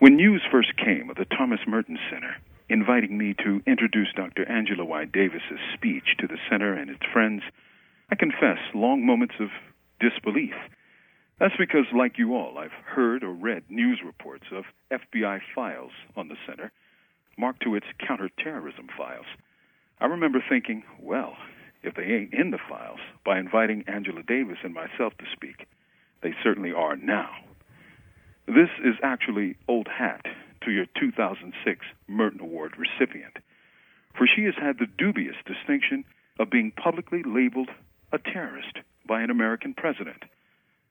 When news first came of the Thomas Merton Center, inviting me to introduce Dr. Angela Y. Davis's speech to the center and its friends, I confess long moments of disbelief. That's because, like you all, I've heard or read news reports of FBI files on the center, marked to its counterterrorism files. I remember thinking, well, if they ain't in the files, by inviting Angela Davis and myself to speak, they certainly are now. This is actually old hat to your 2006 Merton Award recipient, for she has had the dubious distinction of being publicly labeled a terrorist by an American president.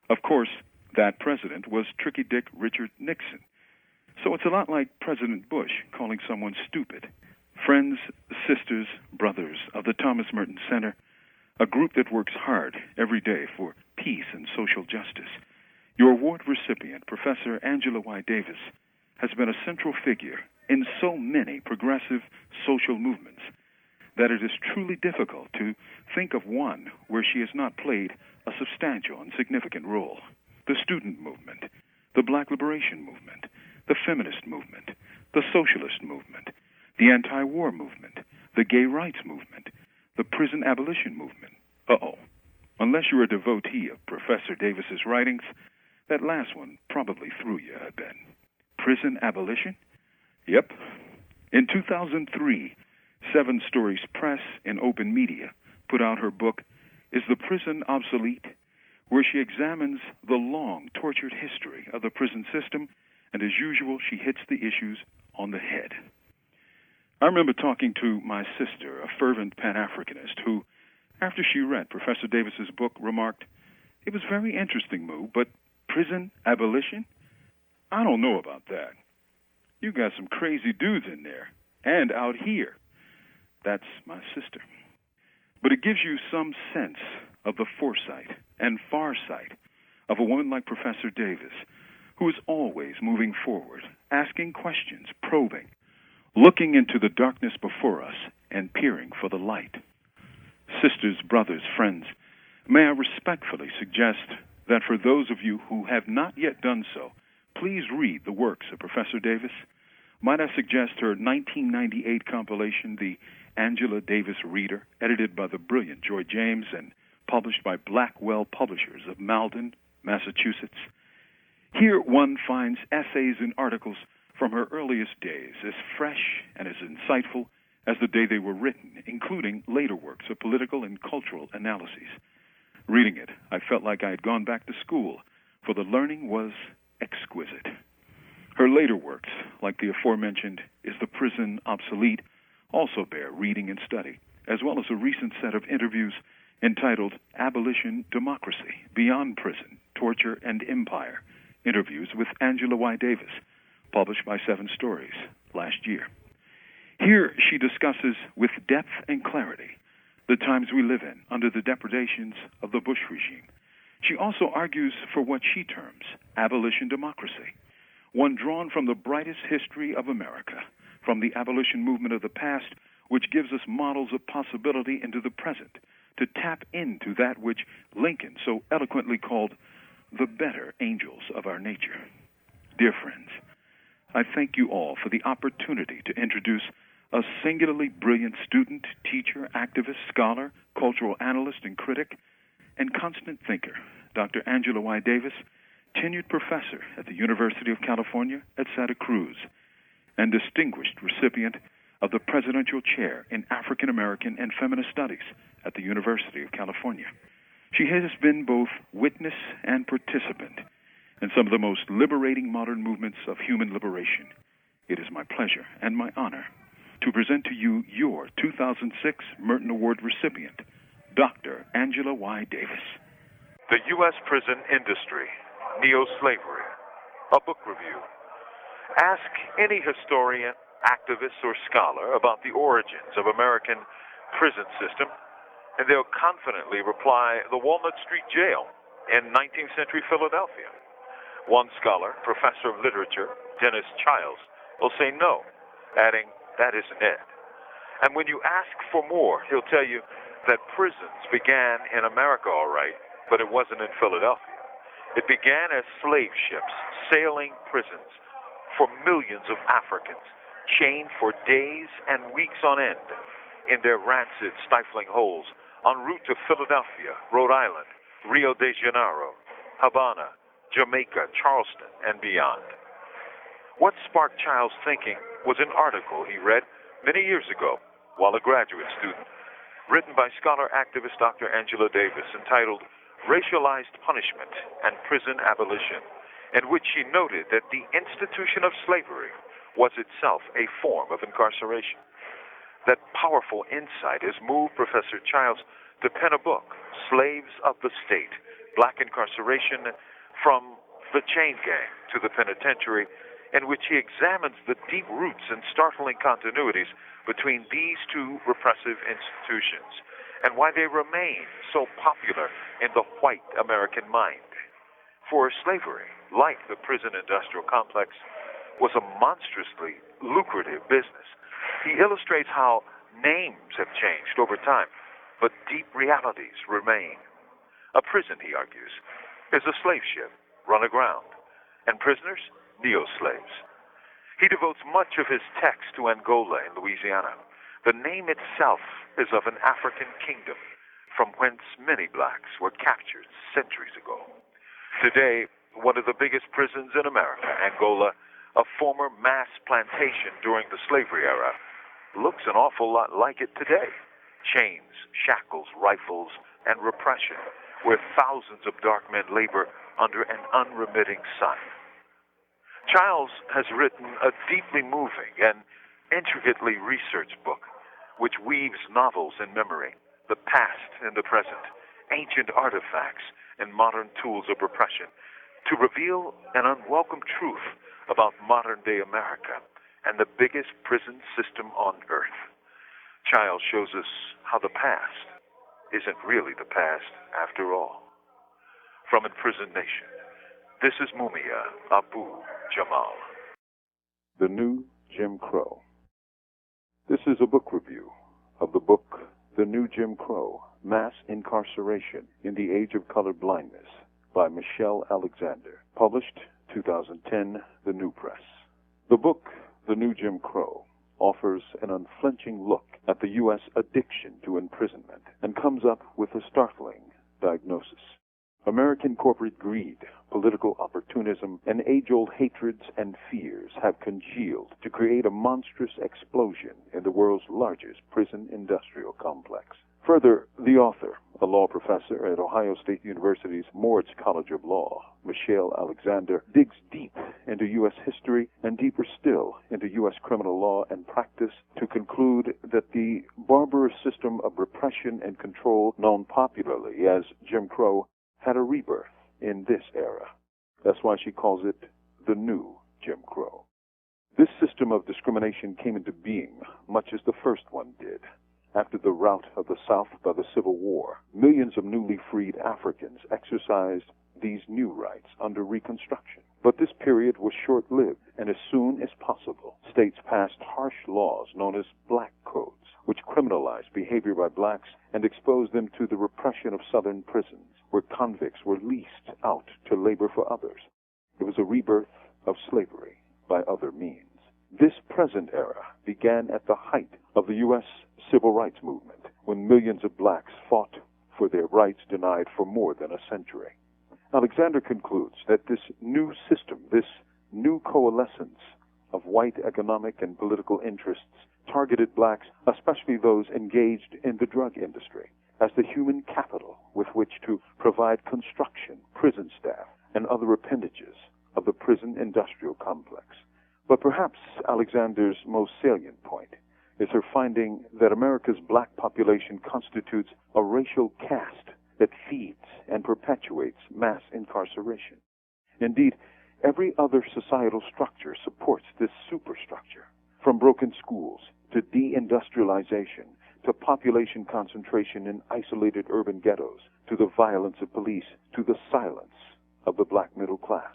Of course, that president was Tricky Dick Richard Nixon. So it's a lot like President Bush calling someone stupid. Friends, sisters, brothers of the Thomas Merton Center, a group that works hard every day for peace and social justice, your award recipient, Professor Angela Y. Davis, has been a central figure in so many progressive social movements that it is truly difficult to think of one where she has not played a substantial and significant role. The student movement, the Black liberation movement, the feminist movement, the socialist movement, the anti-war movement, the gay rights movement, the prison abolition movement. Unless you're a devotee of Professor Davis's writings, that last one probably threw you a bit. Prison abolition? Yep. In 2003, Seven Stories Press and Open Media put out her book, Is the Prison Obsolete?, where she examines the long, tortured history of the prison system, and as usual, she hits the issues on the head. I remember talking to my sister, a fervent Pan-Africanist, who, after she read Professor Davis's book, remarked, "It was very interesting, Moo, but prison abolition? I don't know about that. You got some crazy dudes in there, and out here." That's my sister. But it gives you some sense of the foresight and farsight of a woman like Professor Davis, who is always moving forward, asking questions, probing, looking into the darkness before us and peering for the light. Sisters, brothers, friends, may I respectfully suggest that for those of you who have not yet done so, please read the works of Professor Davis. Might I suggest her 1998 compilation, The Angela Davis Reader, edited by the brilliant Joy James and published by Blackwell Publishers of Malden, Massachusetts. Here one finds essays and articles from her earliest days, as fresh and as insightful as the day they were written, including later works of political and cultural analyses. Reading it, I felt like I had gone back to school, for the learning was exquisite. Her later works, like the aforementioned Is the Prison Obsolete?, also bear reading and study, as well as a recent set of interviews entitled Abolition Democracy, Beyond Prison, Torture, and Empire, interviews with Angela Y. Davis, published by Seven Stories last year. Here she discusses with depth and clarity the times we live in under the depredations of the Bush regime. She also argues for what she terms abolition democracy, one drawn from the brightest history of America, from the abolition movement of the past, which gives us models of possibility into the present, to tap into that which Lincoln so eloquently called the better angels of our nature. Dear friends, I thank you all for the opportunity to introduce a singularly brilliant student, teacher, activist, scholar, cultural analyst, and critic, and constant thinker, Dr. Angela Y. Davis, tenured professor at the University of California at Santa Cruz, and distinguished recipient of the Presidential Chair in African American and Feminist Studies at the University of California. She has been both witness and participant in some of the most liberating modern movements of human liberation. It is my pleasure and my honor to present to you your 2006 Merton Award recipient, Dr. Angela Y. Davis. The U.S. Prison Industry, Neo-Slavery, a book review. Ask any historian, activist, or scholar about the origins of American prison system, and they'll confidently reply the Walnut Street Jail in 19th century Philadelphia. One scholar, professor of literature, Dennis Childs, will say no, adding, that isn't it. And when you ask for more, he'll tell you that prisons began in America, all right, but it wasn't in Philadelphia. It began as slave ships sailing prisons for millions of Africans chained for days and weeks on end in their rancid, stifling holes en route to Philadelphia, Rhode Island, Rio de Janeiro, Havana, Jamaica, Charleston, and beyond. What sparked Child's thinking was an article he read many years ago while a graduate student, written by scholar-activist Dr. Angela Davis, entitled Racialized Punishment and Prison Abolition, in which she noted that the institution of slavery was itself a form of incarceration. That powerful insight has moved Professor Childs to pen a book, Slaves of the State, Black Incarceration from the Chain Gang to the Penitentiary, in which he examines the deep roots and startling continuities between these two repressive institutions and why they remain so popular in the white American mind. For slavery, like the prison industrial complex, was a monstrously lucrative business. He illustrates how names have changed over time, but deep realities remain. A prison, he argues, is a slave ship run aground, and prisoners, neo-slaves. He devotes much of his text to Angola in Louisiana. The name itself is of an African kingdom from whence many blacks were captured centuries ago. Today, one of the biggest prisons in America, Angola, a former mass plantation during the slavery era, looks an awful lot like it today. Chains, shackles, rifles, and repression, where thousands of dark men labor under an unremitting sun. Childs has written a deeply moving and intricately researched book which weaves novels in memory, the past and the present, ancient artifacts and modern tools of repression, to reveal an unwelcome truth about modern-day America and the biggest prison system on earth. Childs shows us how the past isn't really the past after all. From Imprisoned Nation, this is Mumia Abu-Jamal. The New Jim Crow. This is a book review of the book The New Jim Crow, Mass Incarceration in the Age of Color Blindness by Michelle Alexander, published 2010, The New Press. The book, The New Jim Crow, offers an unflinching look at the U.S. addiction to imprisonment and comes up with a startling diagnosis. American corporate greed, political opportunism, and age-old hatreds and fears have congealed to create a monstrous explosion in the world's largest prison industrial complex. Further, the author, a law professor at Ohio State University's Moritz College of Law, Michelle Alexander, digs deep into U.S. history and deeper still into U.S. criminal law and practice to conclude that the barbarous system of repression and control known popularly as Jim Crow had a rebirth in this era. That's why she calls it the new Jim Crow. This system of discrimination came into being much as the first one did. After the rout of the South by the Civil War, millions of newly freed Africans exercised these new rights under Reconstruction. But this period was short-lived, and as soon as possible, states passed harsh laws known as black codes, which criminalized behavior by blacks and exposed them to the repression of Southern prisons, where convicts were leased out to labor for others. It was a rebirth of slavery by other means. This present era began at the height of the U.S. Civil Rights Movement, when millions of blacks fought for their rights denied for more than a century. Alexander concludes that this new system, this new coalescence of white economic and political interests, targeted blacks, especially those engaged in the drug industry, as the human capital with which to provide construction, prison staff, and other appendages of the prison industrial complex. But perhaps Alexander's most salient point is her finding that America's black population constitutes a racial caste that feeds and perpetuates mass incarceration. Indeed, every other societal structure supports this superstructure, from broken schools to deindustrialization to population concentration in isolated urban ghettos, to the violence of police, to the silence of the black middle class.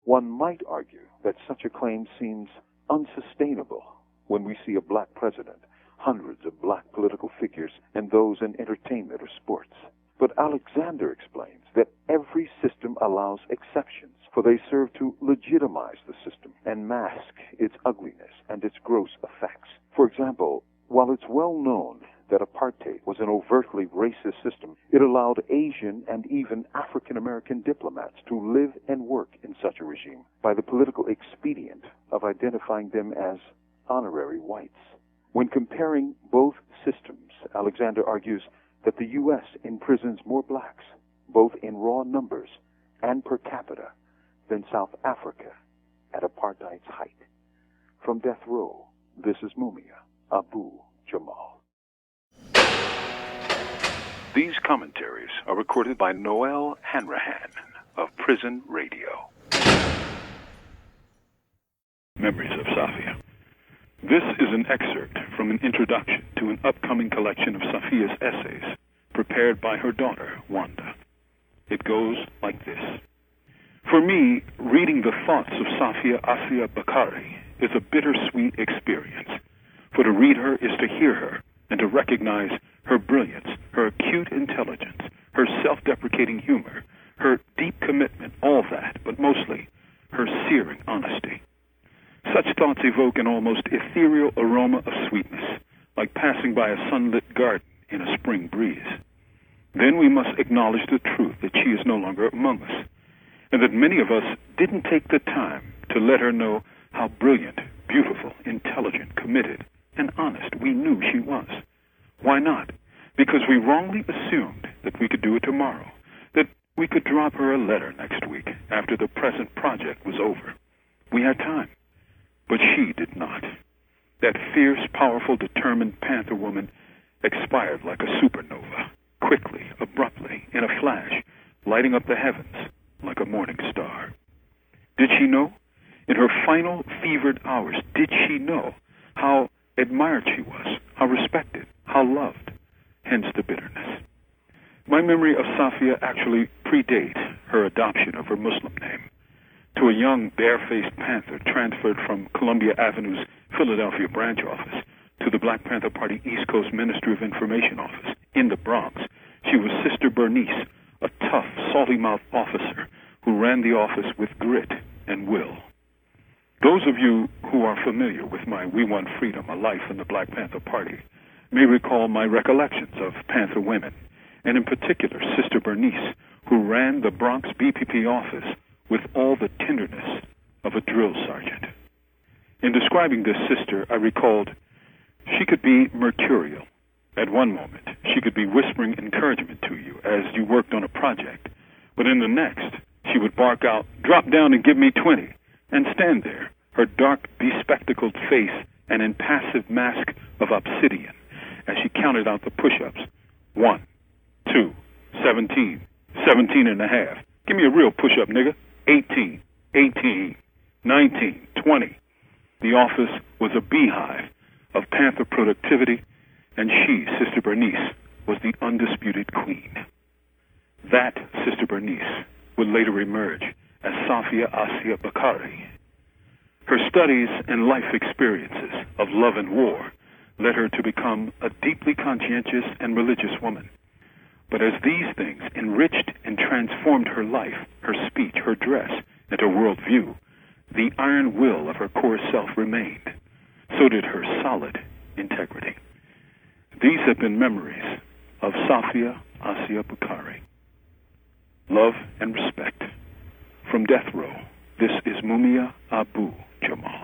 One might argue that such a claim seems unsustainable when we see a black president, hundreds of black political figures, and those in entertainment or sports. But Alexander explains that every system allows exceptions, for they serve to legitimize the system and mask its ugliness and its gross effects. For example, while it's well known that apartheid was an overtly racist system, it allowed Asian and even African American diplomats to live and work in such a regime by the political expedient of identifying them as honorary whites. When comparing both systems, Alexander argues that the U.S. imprisons more blacks, both in raw numbers and per capita, than South Africa at apartheid's height. From death row, this is Mumia Abu-Jamal. These commentaries are recorded by Noelle Hanrahan of Prison Radio. Memories of Safiya. This is an excerpt from an introduction to an upcoming collection of Safiya's essays prepared by her daughter, Wanda. It goes like this. For me, reading the thoughts of Safiya Bukahari is a bittersweet experience. For to read her is to hear her and to recognize her brilliance, her acute intelligence, her self-deprecating humor, her deep commitment, all that, but mostly her searing honesty. Such thoughts evoke an almost ethereal aroma of sweetness, like passing by a sunlit garden in a spring breeze. Then we must acknowledge the truth that she is no longer among us, and that many of us didn't take the time to let her know how brilliant, beautiful, intelligent, committed, and honest we knew she was. Why not? Because we wrongly assumed that we could do it tomorrow, that we could drop her a letter next week after the present project was over. We had time. But she did not. That fierce, powerful, determined Panther woman expired like a supernova, quickly, abruptly, in a flash, lighting up the heavens like a morning star. Did she know? In her final fevered hours, did she know how admired she was, how respected, how loved? Hence the bitterness. My memory of Safiya actually predates her adoption of her Muslim name. To a young, bare-faced Panther transferred from Columbia Avenue's Philadelphia branch office to the Black Panther Party East Coast Ministry of Information office in the Bronx, she was Sister Bernice, a tough, salty-mouthed officer who ran the office with grit and will. Those of you who are familiar with my We Want Freedom, A Life in the Black Panther Party may recall my recollections of Panther women, and in particular Sister Bernice, who ran the Bronx BPP office with all the tenderness of a drill sergeant. In describing this sister, I recalled she could be mercurial. At one moment, she could be whispering encouragement to you as you worked on a project, but in the next, she would bark out, "Drop down and give me 20, and stand there, her dark, bespectacled face an impassive mask of obsidian, as she counted out the push-ups. 1, 2, 17, 17 and a half. Give me a real push-up, nigga. 18, 18, 19, 20. The office was a beehive of Panther productivity, and she, Sister Bernice, was the undisputed queen. That Sister Bernice would later emerge as Safiya Bukahari. Her studies and life experiences of love and war led her to become a deeply conscientious and religious woman. But as these things enriched and transformed her life, her speech, her dress, and her worldview, the iron will of her core self remained. So did her solid integrity. These have been memories of Safiya Bukahari. Love and respect. From death row, this is Mumia Abu-Jamal.